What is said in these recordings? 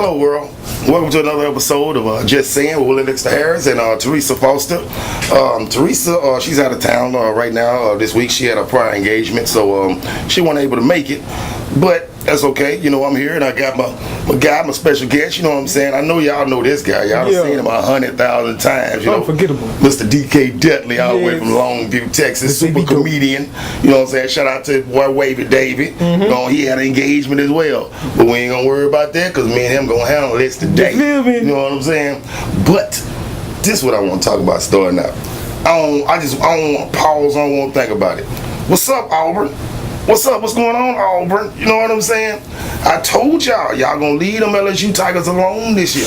Hello, world. Welcome to another episode of Just Sayin with Willie Dexter Harris and Teresa Foster. Teresa, she's out of town right now. This week she had a prior engagement, so she wasn't able to make it. But that's okay. You know, I'm here and I got my guy, my special guest. You know what I'm saying? I know y'all know this guy. Y'all have seen him 100,000 times. You know, unforgettable. Mr. DK Dudley, all the way from Longview, Texas. Super comedian. You know what I'm saying? Shout out to boy Wavy David. You know, he had an engagement as well. But we ain't gonna worry about that because me and him gonna handle this today. You know what I'm saying? But this is what I want to talk about starting out. I don't want to pause. I don't want to think about it. What's up, Auburn? What's up? What's going on, Auburn? You know what I'm saying? I told y'all gonna leave them LSU Tigers alone this year.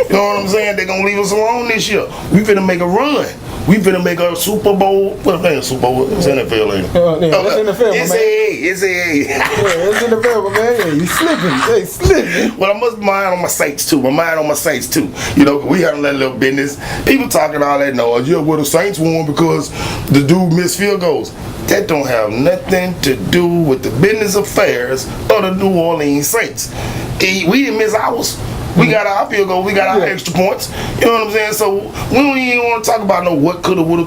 You know what I'm saying? They gonna leave us alone this year. We finna make a run. We finna make a Super Bowl. What is Super Bowl? It's NFL, ain't it? It's NFL, it's man. It's it's NFL, man. Yeah, you slipping. Hey, slipping. Well, I must mind on my Saints too. You know, we had a little business. People talking all that noise. Yeah, well, the Saints won because the dude missed field goals. That don't have nothing to do with the business affairs of the New Orleans Saints. We didn't miss ours. We got our field goal. We got our extra points. You know what I'm saying? So we don't even want to talk about no what coulda, woulda.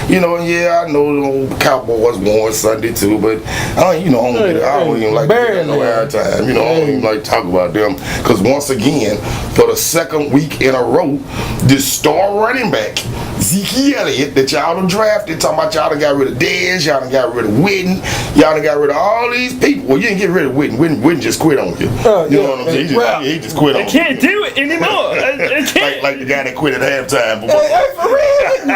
You know, and yeah, I know the Cowboys won Sunday too, but I don't even like to get no airtime. You know, I don't even like to talk about them because once again, for the second week in a row, this star running back Zeke Elliott that y'all done drafted, talking about y'all done got rid of Dez, y'all done got rid of Witten, y'all done got rid of all these people. Well, you didn't get rid of Witten. Witten just quit on you. You know what I'm saying? He just quit on you. I can't do it anymore. I can't. Like the guy that quit at halftime.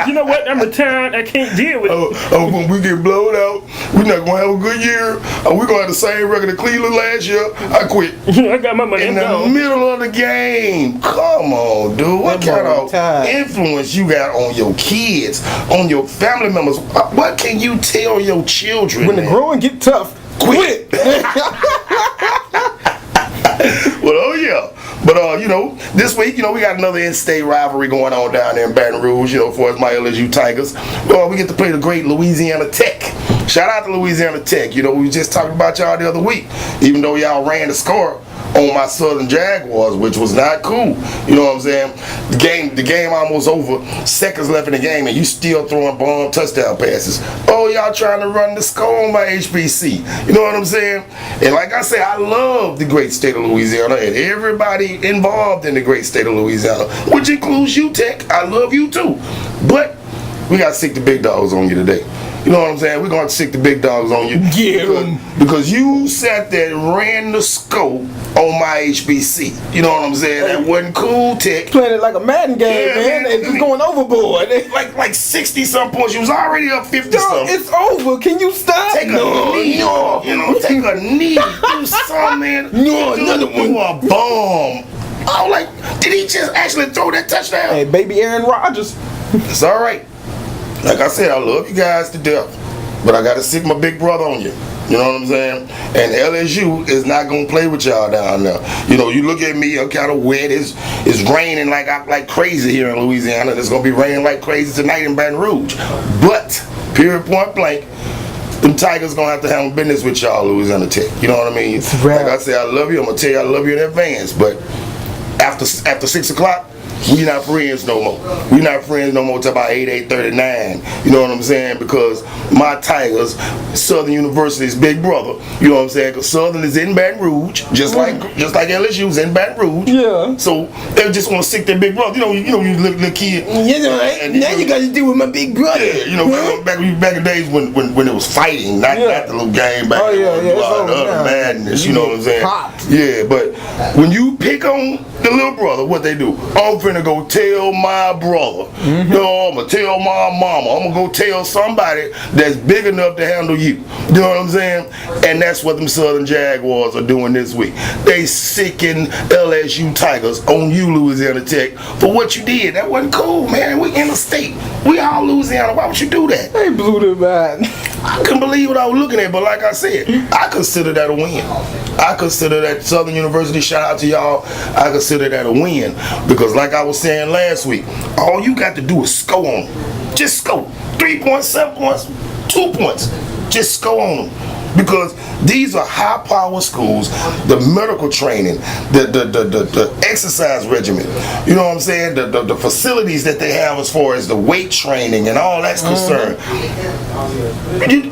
You know what? I'm retired. I can't deal with it. When we get blown out, we're not going to have a good year. We're going to have the same record of Cleveland last year. I quit. I got my money. In the middle of the game. Come on, dude. What kind of influence you got on your kids, on your family members? What can you tell your children? When the growing get tough, quit. Well, oh yeah. But, you know, this week, you know, we got another in-state rivalry going on down there in Baton Rouge, you know, for us, my LSU Tigers. Well, we get to play the great Louisiana Tech. Shout out to Louisiana Tech. You know, we was just talking about y'all the other week. Even though y'all ran the score on my Southern Jaguars, which was not cool. You know what I'm saying? The game almost over. Seconds left in the game, and you still throwing bomb touchdown passes. Oh, y'all trying to run the score on my HBC. You know what I'm saying? And like I said, I love the great state of Louisiana and everybody involved in the great state of Louisiana, which includes you, Tech. I love you too. But we got to stick the big dogs on you today. You know what I'm saying? We're going to stick the big dogs on you. Because you sat there and ran the scope on my HBC. You know what I'm saying? That wasn't cool, Tech. Playing it like a Madden game, man. It's just going overboard. Like 60-some points. You was already up 50-some. It's over. Can you stop? Take a knee. You know, take a knee. Do something, man. Another one. Do a bomb. Oh, like, did he just actually throw that touchdown? Hey, baby Aaron Rodgers. It's all right. Like I said, I love you guys to death, but I got to stick my big brother on you. You know what I'm saying? And LSU is not going to play with y'all down there. You know, you look at me, I'm kind of wet. It's raining like crazy here in Louisiana. It's going to be raining like crazy tonight in Baton Rouge. But, period, point blank, them Tigers going to have to handle business with y'all, Louisiana Tech. You know what I mean? Like I said, I love you. I'm going to tell you I love you in advance. But after 6 o'clock, we not friends no more. We not friends no more till about 8:39. You know what I'm saying? Because my Tigers, Southern University's big brother. You know what I'm saying? Because Southern is in Baton Rouge, just like LSU's in Baton Rouge. Yeah. So they just want to stick their big brother. You know, you little kid. Yeah, right. And now you got to deal with my big brother. Yeah, you know, back in the days when it was fighting, not the little game back. The madness. You know what I'm saying? Yeah, but when you pick on the little brother, what they do? I'm finna go tell my brother. No, I'm gonna tell my mama. I'm gonna go tell somebody that's big enough to handle you. You know what I'm saying? And that's what them Southern Jaguars are doing this week. They sicking LSU Tigers on you, Louisiana Tech, for what you did. That wasn't cool, man. We in the state. We all Louisiana. Why would you do that? They blew them out. I couldn't believe what I was looking at, but like I said, I consider that a win. I consider that Southern University, shout out to y'all, I consider that a win. Because like I was saying last week, all you got to do is score on them. Just score. 3 points, 7 points, 2 points. Just score on them. because these are high power schools. The medical training, the exercise regimen, you know what I'm saying, the facilities that they have as far as the weight training and all that's concerned.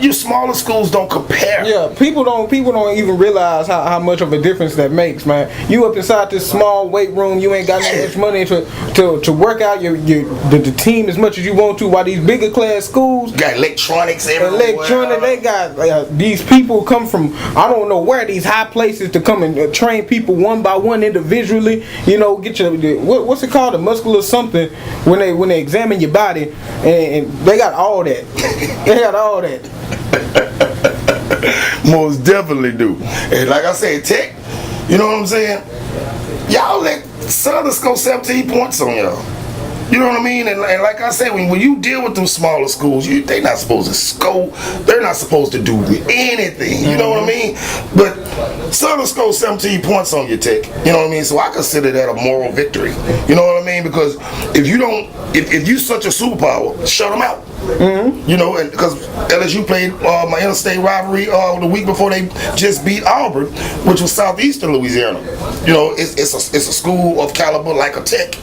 Your smaller schools don't compare. Yeah, people don't even realize how much of a difference that makes, man. You up inside this small weight room, you ain't got that much money to work out the team as much as you want to, while these bigger class schools got electronics everywhere. They got these people come from I don't know where, these high places to come and train people one by one individually. You know, get your what's it called, a muscular something when they examine your body, and they got all that. They got all that. Most definitely do. And like I said, Tech, you know what I'm saying? Y'all let Southern score 17 points on y'all. You know what I mean? And like I said, when you deal with them smaller schools, they're not supposed to score. They're not supposed to do anything. You know what I mean? But Southern scored 17 points on your Tech. You know what I mean? So I consider that a moral victory. You know what I mean? Because if you such a superpower, shut them out. You know, and because LSU played my interstate rivalry the week before they just beat Auburn, which was southeastern Louisiana. You know, it's a school of caliber like a Tech,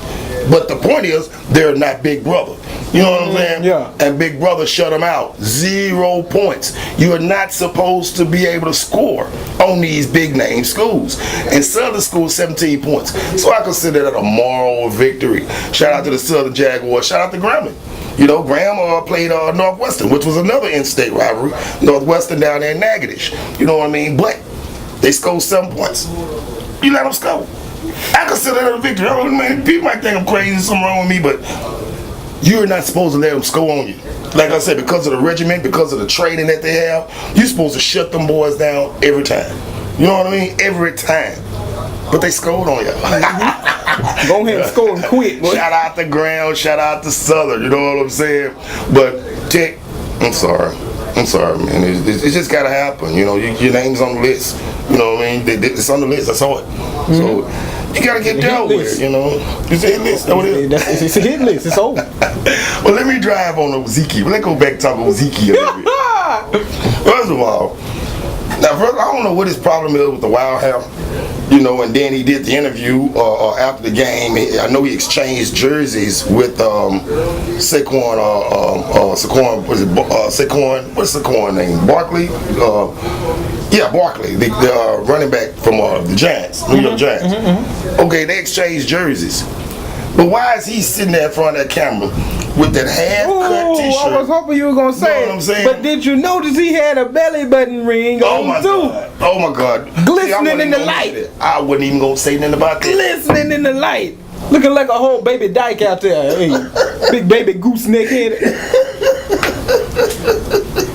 but the point is they're not Big Brother. You know what I'm saying? Yeah. And Big Brother shut them out. 0 points. You are not supposed to be able to score on these big name schools. And Southern scored 17 points. So I consider that a moral victory. Shout out to the Southern Jaguars. Shout out to Grambling. You know, Graham played Northwestern, which was another in-state rivalry. Northwestern down there in Natchitoches. You know what I mean? But they scored 7 points. You let them score. I consider that a victory. Man, people might think I'm crazy, something wrong with me, but you're not supposed to let them score on you. Like I said, because of the regiment, because of the training that they have, you're supposed to shut them boys down every time. You know what I mean? Every time. But they scored on you. Go ahead and score and quit. Boy. Shout out to Graham, shout out to Southern, you know what I'm saying? But Tech, I'm sorry, man. It just gotta happen. You know, your name's on the list. You know what I mean? It's on the list. I saw it. So you gotta get dealt with. You know, it's a hit list. It's a hit list. It's over. Well, let me drive on Ozeki. Let's go back and talk Ozeki a little bit. First of all, I don't know what his problem is with the Wild Hair. You know, and then he did the interview after the game. I know he exchanged jerseys with Saquon. Saquon. What's Saquon name? Barkley. Barkley, the running back from the Giants, New York Giants. Okay, they exchanged jerseys. But why is he sitting there in front of that camera with that half-cut T-shirt? I was hoping you were going to say You know what I'm saying? But did you notice he had a belly button ring on too? Oh my God. Glistening in the light. I wasn't even going to say nothing about that. Glistening in the light. Looking like a whole baby dyke out there. Hey, big baby gooseneck head.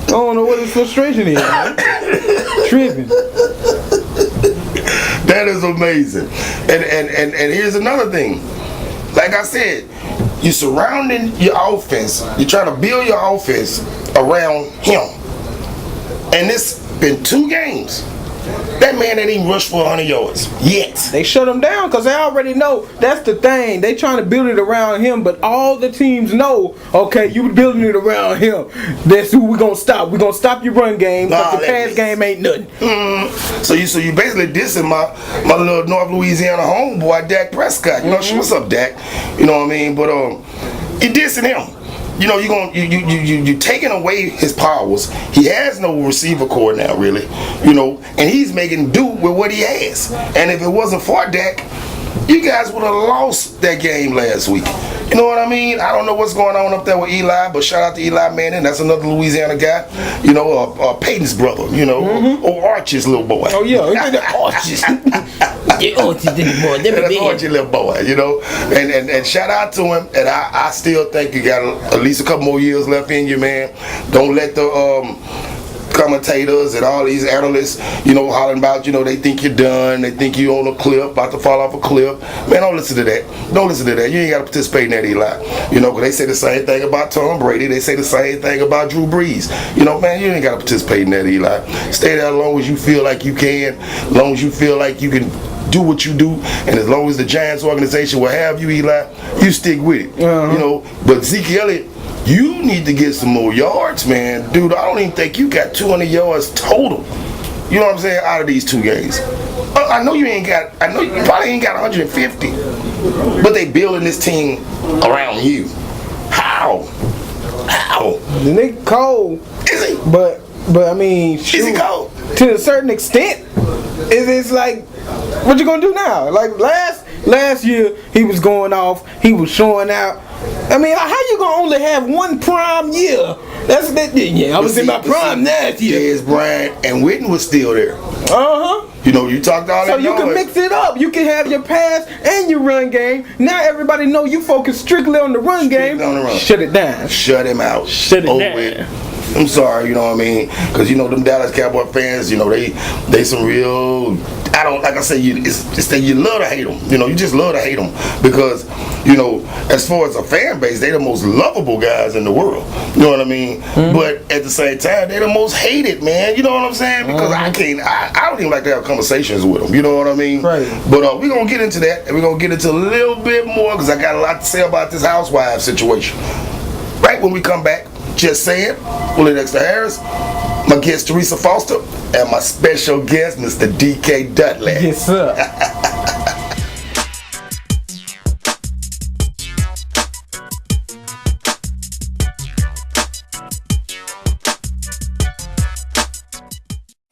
I don't know what his frustration is, man. Tripping. That is amazing. And here's another thing. Like I said, you're surrounding your offense. You're trying to build your offense around him. And it's been 2 games. That man ain't even rushed for 100 yards yet. They shut him down because they already know that's the thing. They trying to build it around him, but all the teams know, okay, you building it around him. That's who we gonna stop. We gonna stop your run game because the pass game ain't nothing. So you basically dissing my little North Louisiana homeboy Dak Prescott. You know, what's up, Dak? You know what I mean? But you dissing him. You know, you taking away his powers. He has no receiver core now, really. You know, and he's making do with what he has. And if it wasn't for Dak, you guys would have lost that game last week. You know what I mean? I don't know what's going on up there with Eli, but shout out to Eli Manning. That's another Louisiana guy. You know, Peyton's brother. You know, or Archie's little boy. Oh yeah, Archie's. That's Archie little boy. You know, and shout out to him. And I still think you got at least a couple more years left in you, man. Don't let the commentators and all these analysts, you know, hollering about, you know, they think you're done, they think you're on a cliff, about to fall off a cliff. Man, don't listen to that. Don't listen to that. You ain't got to participate in that, Eli. You know, because they say the same thing about Tom Brady. They say the same thing about Drew Brees. You know, man, you ain't got to participate in that, Eli. Stay there as long as you feel like you can, as long as you feel like you can do what you do, and as long as the Giants organization will have you, Eli, you stick with it. You know, but Zeke Elliott, you need to get some more yards, man. Dude, I don't even think you got 200 yards total. You know what I'm saying? Out of these 2 games. I know you probably ain't got 150. But they building this team around you. How? The nigga cold. Is he? But I mean, shoot, Is he cold? To a certain extent. It's like, what you gonna do now? Like last year, he was going off. He was showing out. I mean, how you gonna only have one prime year? That's that. Yeah, I was in my prime last year. Dez Bryant and Witten was still there. You know, you talked all that So you can mix it up. You can have your pass and your run game. Now everybody know you focus strictly on the run game. On the run. Shut it down. Shut him out. Shut it down. With. I'm sorry, you know what I mean? Because, you know, them Dallas Cowboy fans, you know, they some real, I don't, like I say, it's that you love to hate them. You know, you just love to hate them. Because, you know, as far as a fan base, they the most lovable guys in the world. You know what I mean? But at the same time, they the most hated, man. You know what I'm saying? Because I don't even like to have conversations with them. You know what I mean? Right. But we're going to get into that. And we're going to get into a little bit more because I got a lot to say about this housewife situation. Right when we come back. Just saying, Willie Dexter Harris, my guest Teresa Foster, and my special guest, Mr. DK Dudley. Yes, sir.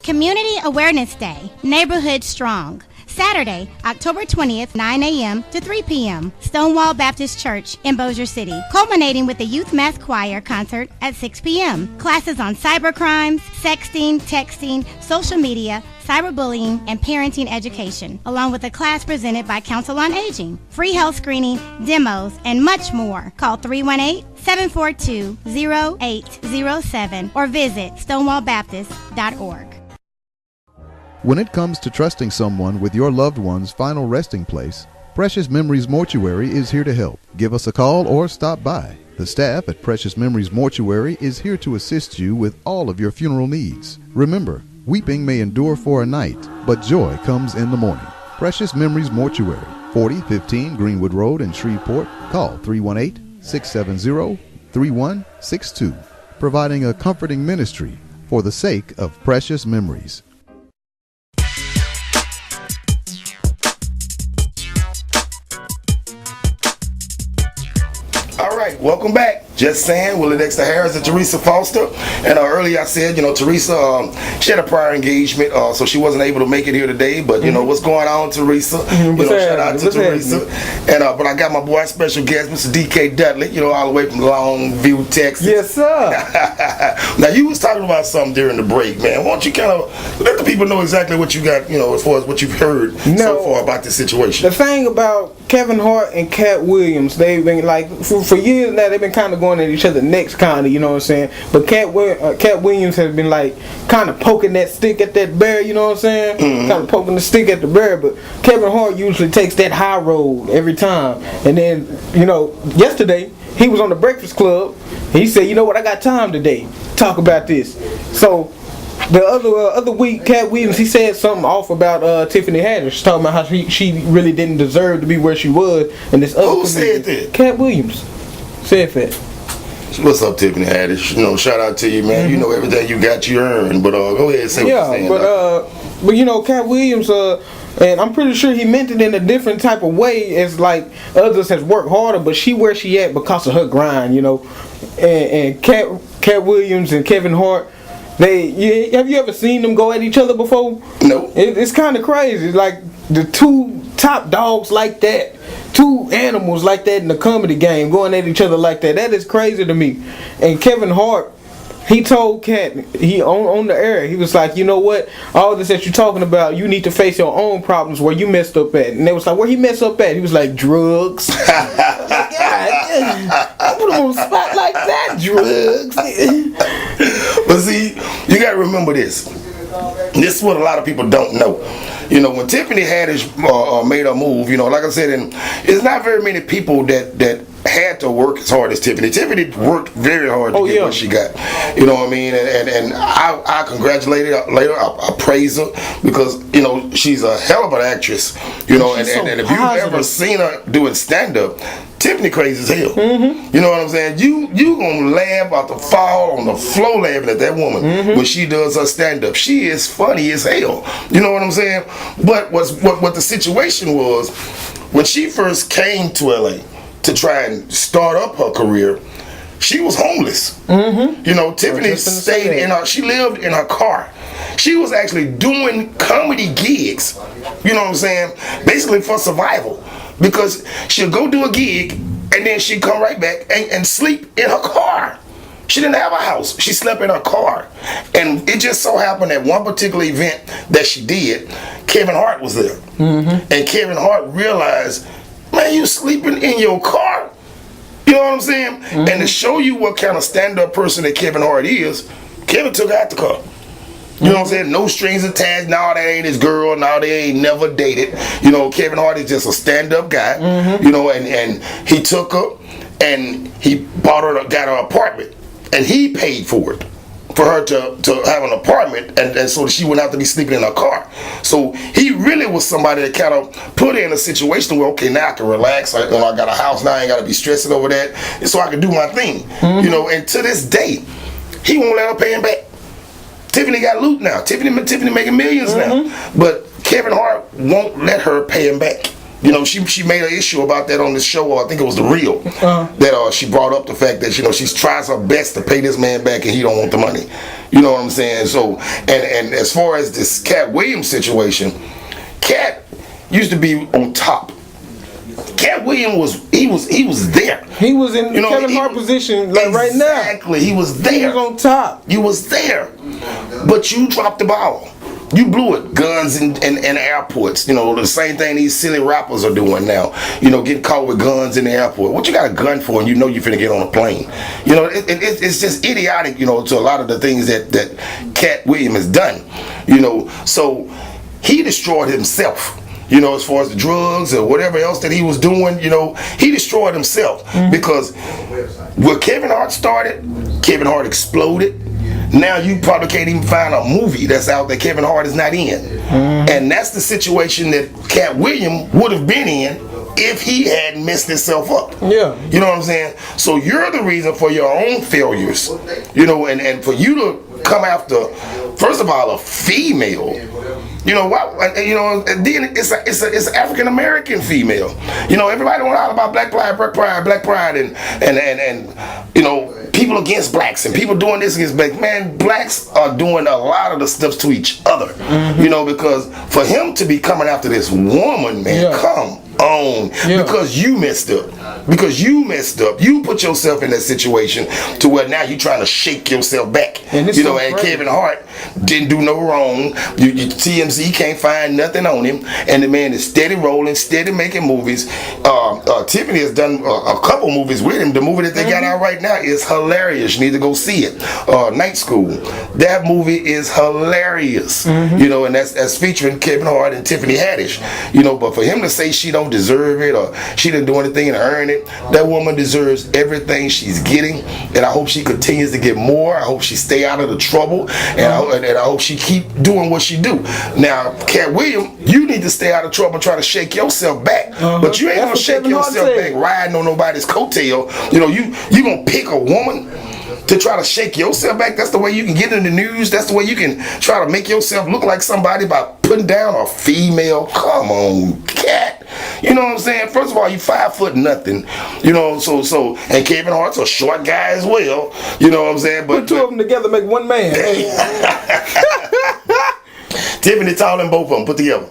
Community Awareness Day, Neighborhood Strong. Saturday, October 20th, 9 a.m. to 3 p.m. Stonewall Baptist Church in Bossier City, culminating with the Youth Mass Choir concert at 6 p.m. Classes on cybercrimes, sexting, texting, social media, cyberbullying, and parenting education, along with a class presented by Council on Aging, free health screening, demos, and much more. Call 318-742-0807 or visit stonewallbaptist.org. When it comes to trusting someone with your loved one's final resting place, Precious Memories Mortuary is here to help. Give us a call or stop by. The staff at Precious Memories Mortuary is here to assist you with all of your funeral needs. Remember, weeping may endure for a night, but joy comes in the morning. Precious Memories Mortuary, 4015 Greenwood Road in Shreveport. Call 318-670-3162, providing a comforting ministry for the sake of precious memories. All right, welcome back. Just saying, Willie Dexter Harris and Teresa Foster. And earlier I said, you know, Teresa, she had a prior engagement, so she wasn't able to make it here today. But, you know, what's going on, Teresa? You know, shout out to Teresa. And but I got my boy, special guest, Mr. DK Dudley, you know, all the way from Longview, Texas. Yes, sir. Now, you was talking about something during the break, man. Why don't you kind of let the people know exactly what you got, you know, as far as what you've heard so far about this situation? The thing about Kevin Hart and Cat Williams, they've been like, for years now, they've been kind of going at each other next, kind of, you know what I'm saying? But Cat Williams has been like kind of poking that stick at that bear, you know what I'm saying? Kind of poking the stick at the bear. But Kevin Hart usually takes that high road every time. And then, you know, yesterday he was on the Breakfast Club. He said, you know what, I got time today. Talk about this. So the other week, Cat Williams, he said something off about Tiffany Haddish, talking about how she really didn't deserve to be where she was. And this other Who said that? Cat Williams said that. What's up, Tiffany Haddish? You know, shout out to you, man. You know, everything you got, you earned. But go ahead and say what you're saying. But you know, Cat Williams, and I'm pretty sure he meant it in a different type of way, as like others has worked harder, but she where she at because of her grind, you know. And Cat Williams and Kevin Hart, have you ever seen them go at each other before? No. It's kind of crazy. Like the two top dogs like that, two animals like that in the comedy game going at each other like that. That is crazy to me. And Kevin Hart, he told Cat, he on the air, he was like, you know what, all this that you're talking about, you need to face your own problems where you messed up at. And they was like, where he messed up at? He was like, drugs. Like, I put him on the spot like that, drugs. But see, you gotta remember this. This is what a lot of people don't know. You know, when Tiffany Haddish made her move, you know, like I said, and it's not very many people that had to work as hard as Tiffany. Tiffany worked very hard to get what she got. You know what I mean? And I congratulate her later. I praise her because, you know, she's a hell of an actress. You know, and if you've ever seen her doing stand-up, Tiffany crazy as hell. You know what I'm saying? You gonna laugh about to fall on the floor laughing at that woman when she does her stand up. She is funny as hell. You know what I'm saying? But what the situation was when she first came to LA to try and start up her career, she was homeless. You know, Tiffany stayed in her. She lived in her car. She was actually doing comedy gigs. You know what I'm saying? Basically for survival. Because she'll go do a gig and then she'd come right back and sleep in her car. She didn't have a house. She slept in her car. And it just so happened that one particular event that she did, Kevin Hart was there. And Kevin Hart realized, man, you sleeping in your car? You know what I'm saying? And to show you what kind of stand-up person that Kevin Hart is, Kevin took her out the car. You know what I'm saying? No strings attached. No, that ain't his girl. No, they ain't never dated. You know, Kevin Hart is just a stand-up guy. You know, and he took her and he got her an apartment. And he paid for it. For her to have an apartment and so she wouldn't have to be sleeping in her car. So he really was somebody that kind of put her in a situation where, okay, now I can relax. I got a house now. I ain't got to be stressing over that. And so I can do my thing. You know, and to this day, he won't let her pay him back. Tiffany got loot now. Tiffany making millions now. But Kevin Hart won't let her pay him back. You know, she made an issue about that on this show, I think it was The Real, that she brought up the fact that, you know, she tries her best to pay this man back and he don't want the money. You know what I'm saying? So, and as far as this Cat Williams situation, Cat used to be on top. Cat Williams was there. He was in Kevin Hart position right now. Exactly, he was there. He was on top. You was there. But you dropped the ball. You blew it. Guns in airports. You know, the same thing these silly rappers are doing now. You know, getting caught with guns in the airport. What you got a gun for and you know you're finna get on a plane? You know, it's just idiotic, you know, to a lot of the things that Cat Williams has done. You know, so he destroyed himself. You know, as far as the drugs or whatever else that he was doing, you know, he destroyed himself. Because when Kevin Hart started, Kevin Hart exploded. Now you probably can't even find a movie that's out that Kevin Hart is not in. And that's the situation that Cat Williams would have been in if he hadn't messed himself up. Yeah. You know what I'm saying? So you're the reason for your own failures. You know, and for you to come after, first of all, a female. You know why? You know, and then it's an African American female. You know, everybody went out about black pride, and you know, people against blacks and people doing this against blacks. Man, blacks are doing a lot of the stuff to each other. You know, because for him to be coming after this woman, man, come on, because you messed up. Because you messed up. You put yourself in that situation to where now you're trying to shake yourself back. And you know, and Kevin Hart didn't do no wrong. TMZ can't find nothing on him. And the man is steady rolling, steady making movies. Tiffany has done a couple movies with him. The movie that they got out right now is hilarious. You need to go see it. Night School. That movie is hilarious. You know, and that's featuring Kevin Hart and Tiffany Haddish. You know, but for him to say she don't deserve it or she didn't do anything to earn it, that woman deserves everything she's getting, and I hope she continues to get more. I hope she stay out of the trouble, and I hope she keep doing what she do. Now, Cat Williams, you need to stay out of trouble and try to shake yourself back, but you ain't gonna shake yourself back riding on nobody's coattail. You know, you gonna pick a woman to try to shake yourself back. That's the way you can get in the news. That's the way you can try to make yourself look like somebody by putting down a female. Come on, Cat. You know what I'm saying? First of all, you 5 foot nothing. You know, so and Kevin Hart's a short guy as well. You know what I'm saying? But put two of them together, make one man. Tiffany taller than both of them put together.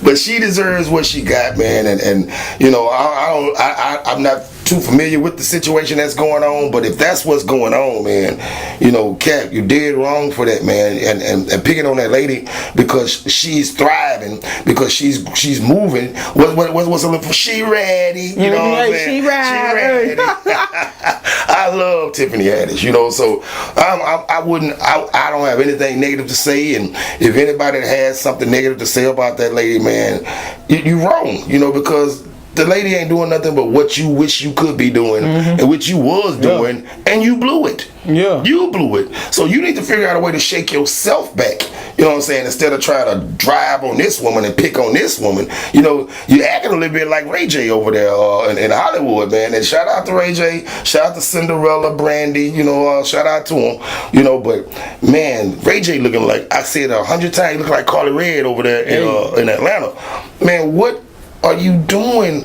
But she deserves what she got, man, and you know, I'm not too familiar with the situation that's going on, but if that's what's going on, man, you know, Cat, you did wrong for that, man, and picking on that lady because she's thriving, because she's moving. What's a little? She ready, you know what I'm saying? She ready. I love Tiffany Haddish, you know, so I don't have anything negative to say, and if anybody has something negative to say about that lady, man, you're wrong, you know, because the lady ain't doing nothing but what you wish you could be doing and what you was doing, and you blew it. Yeah. You blew it. So you need to figure out a way to shake yourself back. You know what I'm saying? Instead of trying to drive on this woman and pick on this woman, you know, you're acting a little bit like Ray J over there in Hollywood, man. And shout out to Ray J, shout out to Cinderella, Brandy, you know, shout out to him, you know. But man, Ray J looking like, I said 100 times, looking like Carly Red over there in Atlanta. Man, what are you doing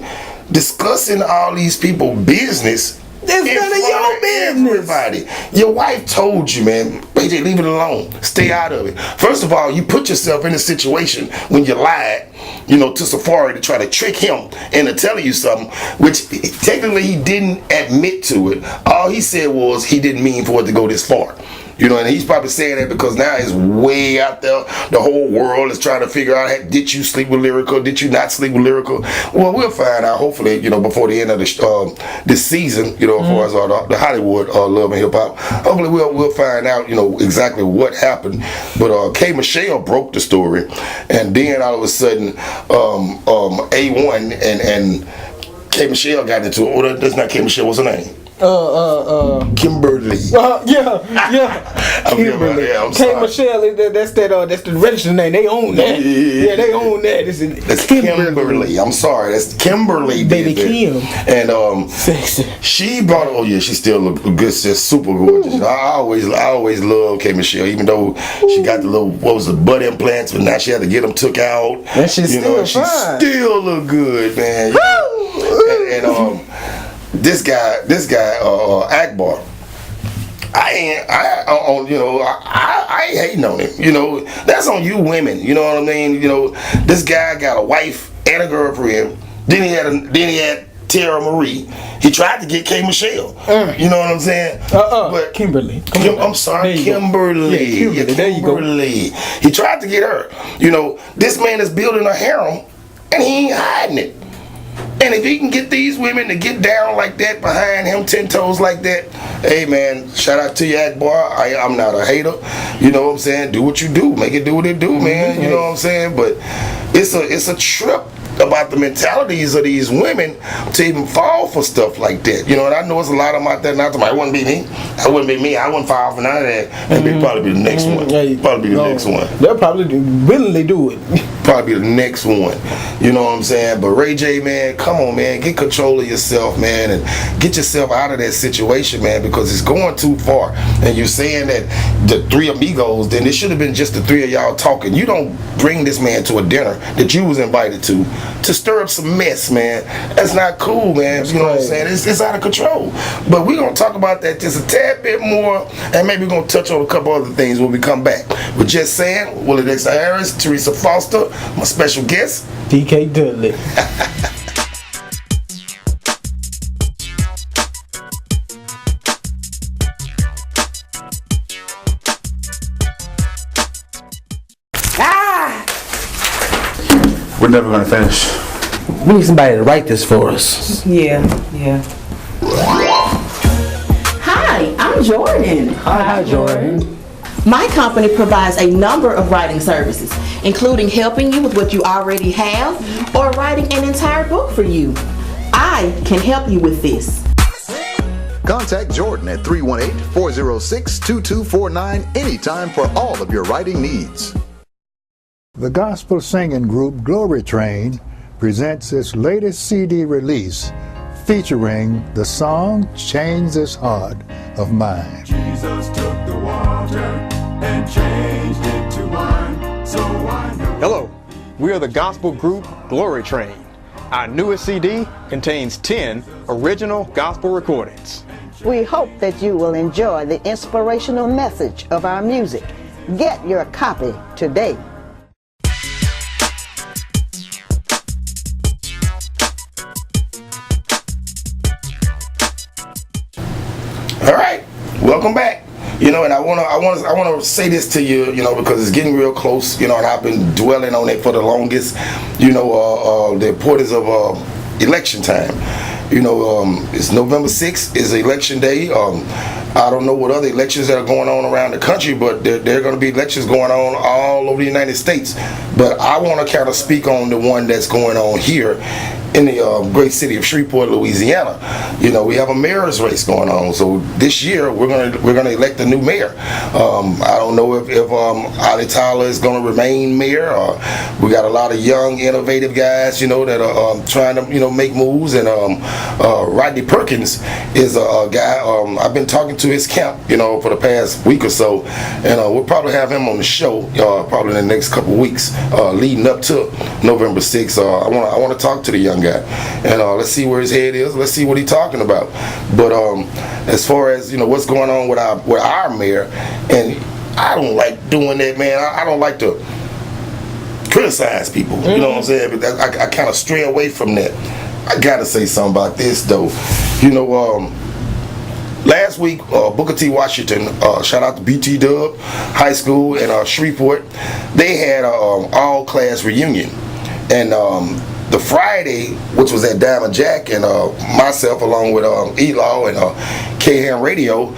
discussing all these people business? It's none of your business. Everybody. Your wife told you, man, Ray J, leave it alone. Stay out of it. First of all, you put yourself in a situation when you lied, you know, to Safari to try to trick him into telling you something, which technically he didn't admit to it. All he said was he didn't mean for it to go this far. You know, and he's probably saying that because now it's way out there. The whole world is trying to figure out, hey, did you sleep with Lyrical? Did you not sleep with Lyrical? Well, we'll find out, hopefully, you know, before the end of this season, you know, as far as the Hollywood Love and Hip Hop. Hopefully, we'll find out, you know, exactly what happened. But K. Michelle broke the story, and then all of a sudden, A1 and K. Michelle got into it. Oh, that's not K. Michelle. What's her name? Kimberly. Yeah. Kimberly. I'm K. sorry. Michelle, that's the registered name. They own that. Yeah, they own that. That's Kimberly. I'm sorry. That's Kimberly. Baby Kim. And sexy. she brought. Oh yeah, she still look good. Just super gorgeous. I always love K. Michelle, even though she got the little butt implants, but now she had to get them took out. And she's still she fine. still look good, man. And this guy, Akbar. I ain't hating on him. You know, that's on you women. You know what I mean? You know, this guy got a wife and a girlfriend. Then he had Tara Marie. He tried to get K. Michelle. You know what I'm saying? But Kimberly. I'm sorry, Kimberly. Yeah, Kimberly. There you go. He tried to get her. You know, this man is building a harem, and he ain't hiding it. And if he can get these women to get down like that behind him, 10 toes like that, hey man, shout out to you, Akbar. I'm not a hater. You know what I'm saying? Do what you do. Make it do what it do, man. You know what I'm saying? But it's a trip about the mentalities of these women to even fall for stuff like that. You know, and I know it's a lot of them out there now. It wouldn't be me. I wouldn't fall for none of that. And they'd probably be the next one. Next one. They'll probably willingly do it. Probably be the next one. You know what I'm saying? But Ray J, man, come on, man. Get control of yourself, man, and get yourself out of that situation, man, because it's going too far. And you're saying that the three amigos, then it should have been just the three of y'all talking. You don't bring this man to a dinner that you was invited to stir up some mess, man. That's not cool, man. You know what I'm saying? It's out of control. But we're going to talk about that just a tad bit more, and maybe we're going to touch on a couple other things when we come back. But just saying, Willie Dixon Harris, Teresa Foster, my special guest, DK Dudley. We're never gonna finish. We need somebody to write this for us. Yeah. Hi, I'm Jordan. Hi, Jordan. My company provides a number of writing services, including helping you with what you already have or writing an entire book for you. I can help you with this. Contact Jordan at 318-406-2249 anytime for all of your writing needs. The gospel singing group Glory Train presents its latest CD release featuring the song Change This Heart of Mine. Jesus took the water and changed it to wine, so I know. Hello, we are the gospel group Glory Train. Our newest CD contains 10 original gospel recordings. We hope that you will enjoy the inspirational message of our music. Get your copy today. all right, welcome back. You know, and I wanna say this to you, you know, because it's getting real close, you know, and I've been dwelling on it for the longest. You know, the importance of election time. You know, it's November 6th is election day. I don't know what other elections that are going on around the country, but there are going to be elections going on all over the United States. But I want to kind of speak on the one that's going on here in the great city of Shreveport, Louisiana. You know, we have a mayor's race going on. So this year we're gonna elect a new mayor. I don't know if Ali Tyler is gonna remain mayor. We got a lot of young, innovative guys, you know, that are trying to, you know, make moves. And Rodney Perkins is a guy. I've been talking to his camp, you know, for the past week or so, and we'll probably have him on the show probably in the next couple of weeks leading up to November 6th. I want to talk to the young guy, and let's see where his head is. Let's see what he's talking about. But as far as, you know, what's going on with our mayor, and I don't like doing that, man. I don't like to criticize people. You know what I'm saying? But I kind of stray away from that. I gotta say something about this though. You know, last week, Booker T. Washington, shout out to BT Dub High School in Shreveport, they had an all-class reunion. And the Friday, which was at Diamond Jack, and myself along with Elaw and K-Ham Radio,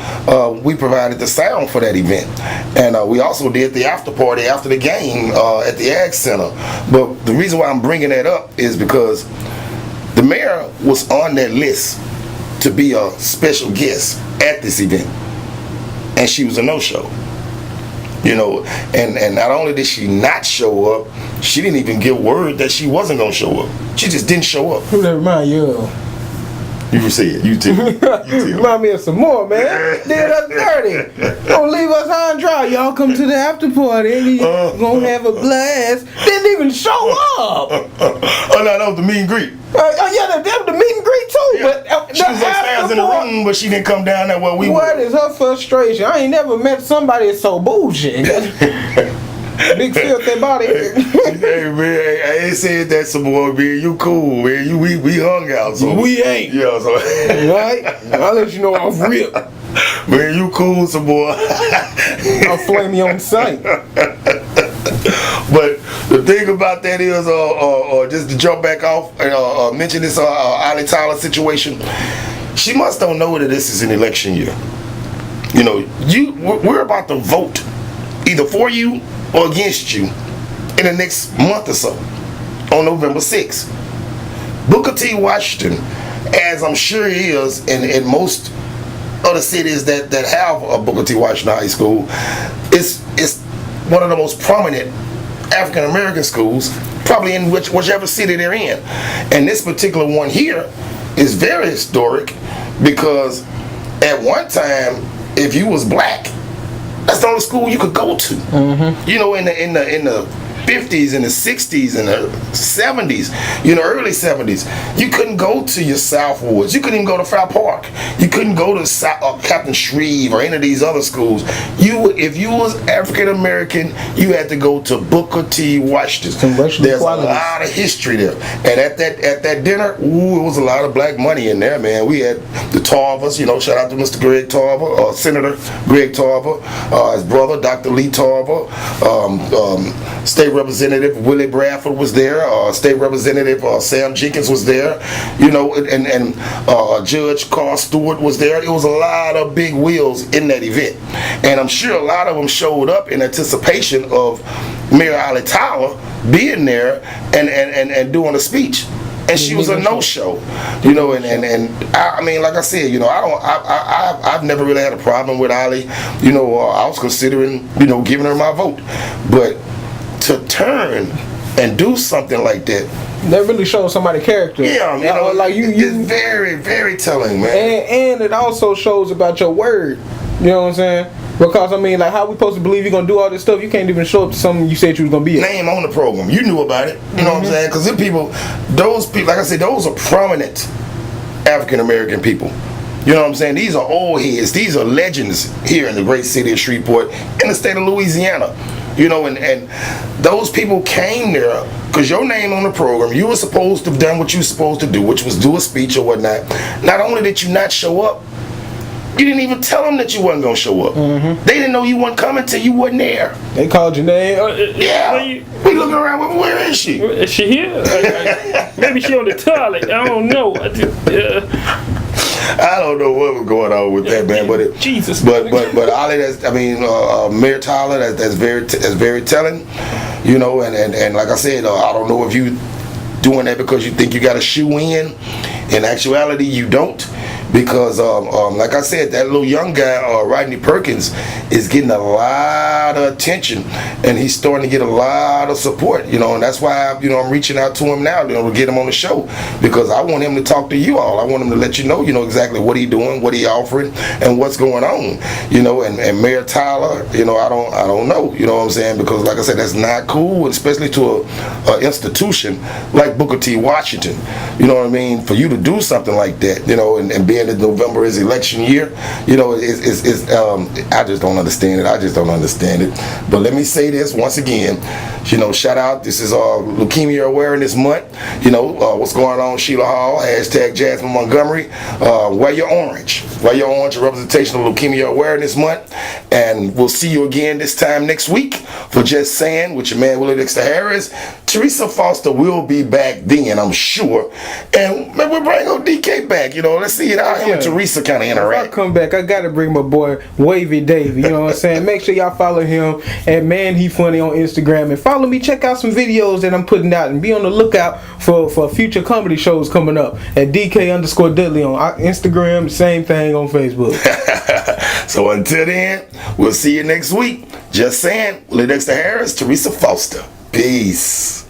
we provided the sound for that event. And we also did the after party after the game at the Ag Center. But the reason why I'm bringing that up is because the mayor was on that list to be a special guest at this event, and she was a no-show. You know, and not only did she not show up, she didn't even give word that she wasn't gonna show up. She just didn't show up. Who that remind you of? You can say it. You too. You too. Remind me of some more, man. Did us dirty. Don't leave us high and dry. Y'all come to the after party and you gonna have a blast. Didn't even show up. Oh no, that was the meet and greet. Yeah, that was the meet and greet too. Yeah. But she was upstairs in the room, but she didn't come down there where we were. What is her frustration? I ain't never met somebody that's so bullshit. Big filthy body. Hey man, I ain't said that some more, man. You cool, man. We hung out, so we ain't. Yeah, so right. I'll let you know I'm real. Man, you cool, some boy. I'll flame you on sight. But the thing about that is, just to jump back off and mention this Ali Tyler situation, she must don't know that this is an election year. You know, we're about to vote either for you or against you in the next month or so on November 6th. Booker T. Washington, as I'm sure he is in most other cities that have a Booker T. Washington High School, is one of the most prominent African American schools, probably in whichever city they're in. And this particular one here is very historic because at one time, if you was black, that's the only school you could go to. Mm-hmm. You know, in the 50s and the 60s and the 70s, you know, early 70s, you couldn't go to your Southwoods. You couldn't even go to Fowl Park. You couldn't go to Captain Shreve or any of these other schools. If you was African American, you had to go to Booker T. Washington. There's a lot of history there. And at that dinner, it was a lot of black money in there, man. We had the Tarvers, you know, shout out to Mr. Greg Tarver, Senator Greg Tarver, his brother, Dr. Lee Tarver, State Representative Willie Bradford was there. State Representative Sam Jenkins was there. You know, and Judge Carl Stewart was there. It was a lot of big wheels in that event, and I'm sure a lot of them showed up in anticipation of Mayor Ali Tyler being there and doing a speech. And she was a no-show, you know, and I mean, like I said, you know, I've never really had a problem with Ali. You know, I was considering, you know, giving her my vote, but to turn and do something like that really shows somebody's character. Yeah, you know, like it's very, very telling, man. And it also shows about your word. You know what I'm saying? Because I mean, like, how we supposed to believe you're gonna do all this stuff? You can't even show up to something you said you was gonna be at. Name on the program. You knew about it. You know what I'm saying? Because those people, like I said, those are prominent African American people. You know what I'm saying? These are old heads. These are legends here in the great city of Shreveport, in the state of Louisiana. You know, and those people came there because your name on the program, you were supposed to have done what you were supposed to do, which was do a speech or whatnot. Not only did you not show up, you didn't even tell them that you wasn't going to show up. Mm-hmm. They didn't know you wasn't coming till you wasn't there. They called your name. Yeah. We looking around, where is she? Is she here? Maybe she on the toilet. I don't know. I don't know what was going on with that, man, but Jesus. But Ali, Mayor Tyler, that's very telling, you know, and like I said, I don't know if you doing that because you think you got a shoe in. In actuality, you don't. Because, like I said, that little young guy, Rodney Perkins, is getting a lot of attention, and he's starting to get a lot of support, and that's why, I'm reaching out to him now, to get him on the show, because I want him to talk to you all. I want him to let you know, exactly what he's doing, what he's offering, and what's going on, and Mayor Tyler, I don't know, what I'm saying, because, like I said, that's not cool, especially to a institution like Booker T. Washington, what I mean, for you to do something like that, and being that November is election year, I just don't understand it. But let me say this once again, shout out, this is Leukemia Awareness Month, what's going on, Sheila Hall, hashtag Jasmine Montgomery, wear your orange, a representation of Leukemia Awareness Month, and we'll see you again this time next week for Just Saying with your man Willie Dexter Harris. Teresa Foster will be back then, I'm sure, and maybe we'll bring old DK back, let's see how him and Teresa kind of interact. If I come back, I gotta bring my boy Wavy Davy, you know what I'm saying? Make sure y'all follow him at Man He Funny on Instagram, and follow me, check out some videos that I'm putting out, and be on the lookout for future comedy shows coming up at DK_Dudley on Instagram, same thing on Facebook. So until then, we'll see you next week. Just Saying, Willie Dexter Harris, Teresa Foster. Peace.